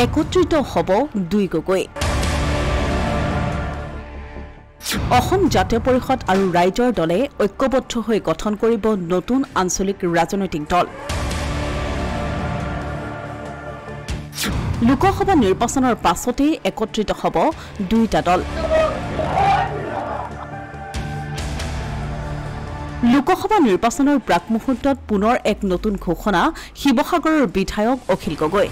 একত্ৰিত হ'ব দুই গগৈ অসম জাতীয় পৰিষদ আৰু ৰাইজৰ দলে ঐক্যবদ্ধ হৈ গঠন কৰিব নতুন আঞ্চলিক ৰাজনৈতিক দল লোকসভা নিৰ্বাচনৰ পাছতে একত্ৰিত হ'ব দুইটা দল লোকসভা নিৰ্বাচনৰ প্ৰাক মুহূৰ্তত পুনৰ এক নতুন ঘোষণা শিৱসাগৰৰ বিধায়ক অখিল গগৈ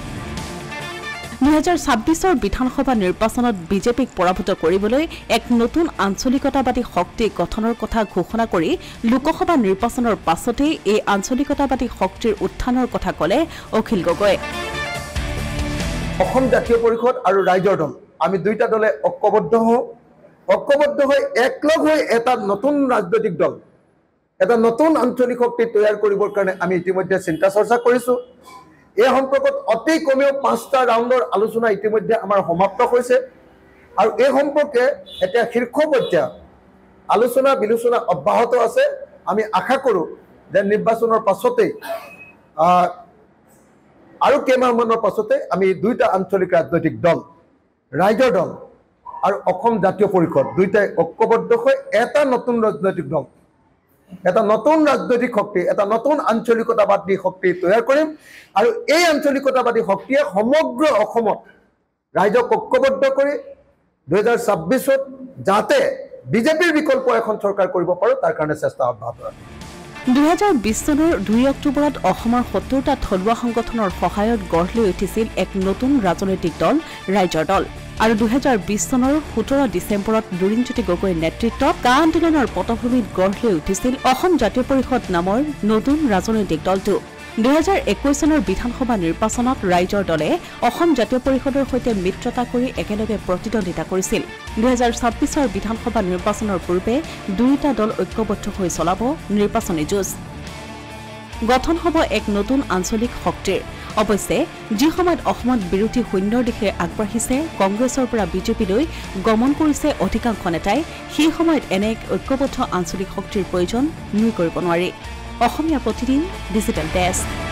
2026 বিধানসভা নিৰ্বাচনত বিজেপিক পৰাভূত কৰিবলৈ এক নতুন আঞ্চলিকতাবাদী শক্তি গঠনৰ কথা ঘোষণা কৰি লোকসভা নিৰ্বাচনৰ পাছতে এই আঞ্চলিকতাবাদী শক্তিৰ উত্থানৰ কথা ক'লে অখিল গগৈ অসম জাতীয় পৰিষদ আৰু ৰাইজৰ দল আমি দুইটা দলে ঐক্যবদ্ধ হৈ একলগ হৈ এটা নতুন ৰাজনৈতিক দল এটা নতুন আঞ্চলিক শক্তি তৈয়াৰ কৰিবৰ কাৰণে আমি ইতিমধ্যে চিন্তা চৰ্চা কৰিছো এই সম্পৰ্কত অতি কমেও 5টা ৰাউণ্ডৰ আলোচনা ইতিমধ্যে আমাৰ সমাপ্ত হৈছে আৰু এই সম্পৰ্কে এটা শীৰ্ষ পৰ্যায়ৰ আলোচনা বিলোচনা অব্যাহত আছে আমি আশা কৰো যে নিৰ্বাচনৰ পাছতে আৰু কেইমাহমানৰ পাছতে আমি দুইটা আঞ্চলিক ৰাজনৈতিক দল ৰাইজৰ দল আৰু অসম জাতীয় পৰিষদ দুইটাই ঐক্যবদ্ধ হৈ এটা নতুন ৰাজনৈতিক দল এটা নতুন ৰাজনৈতিক শক্তি এটা নতুন আঞ্চলিকতাবাদী শক্তি তৈয়াৰ কৰিম আৰু এই আঞ্চলিকতাবাদী শক্তিয়ে সমগ্ৰ অসমত ৰাইজক ঐক্যবদ্ধ কৰি 2026ত যাতে বিজেপিৰ বিকল্প এখন চৰকাৰ কৰিব পাৰো তাৰ কাৰণে চেষ্টা অব্যাহত আছে 2020 চনৰ 2 অক্টোবৰত অসমৰ 70টা থলুৱা সংগঠনৰ সহায়ত গঢ় লৈ উঠিছিল এক নতুন ৰাজনৈতিক দল ৰাইজৰ দল আৰু 2020 চনৰ 17 ডিচেম্বৰত লুৰিণজ্যোতি গগৈৰ নেতৃত্বত কা আন্দোলনৰ পটভূমিত গঢ় লৈ উঠিছিল অসম জাতীয় পৰিষদ নামৰ নতুন ৰাজনৈতিক দলটো 2021 চনৰ বিধানসভা নিৰ্বাচনত ৰাইজৰ দলে অসম জাতীয় পৰিষদৰ সৈতে মিত্ৰতা কৰি একেলগে প্ৰতিদ্বন্দ্বিতা কৰিছিল 2026 বিধানসভা নিৰ্বাচনৰ পূৰ্বে দুইটা দল ঐক্যবদ্ধ হৈ চলাব নিৰ্বাচনী যুঁজ গঠন হ'ব এক নতুন আঞ্চলিক শক্তিৰ অৱশ্যে যি সময়ত অসমত বিৰোধী শূন্যৰ দিশে আগবাঢ়িছে কংগ্ৰেছৰ পৰা বিজেপিলৈ গমন কৰিছে অধিকাংশ নেতাই সেই সময়ত এনে এক ঐক্যবদ্ধ আঞ্চলিক শক্তিৰ প্ৰয়োজন নুই কৰিব নোৱাৰি অসমীয়া প্ৰতিদিন ডিজিটেল ডেস্ক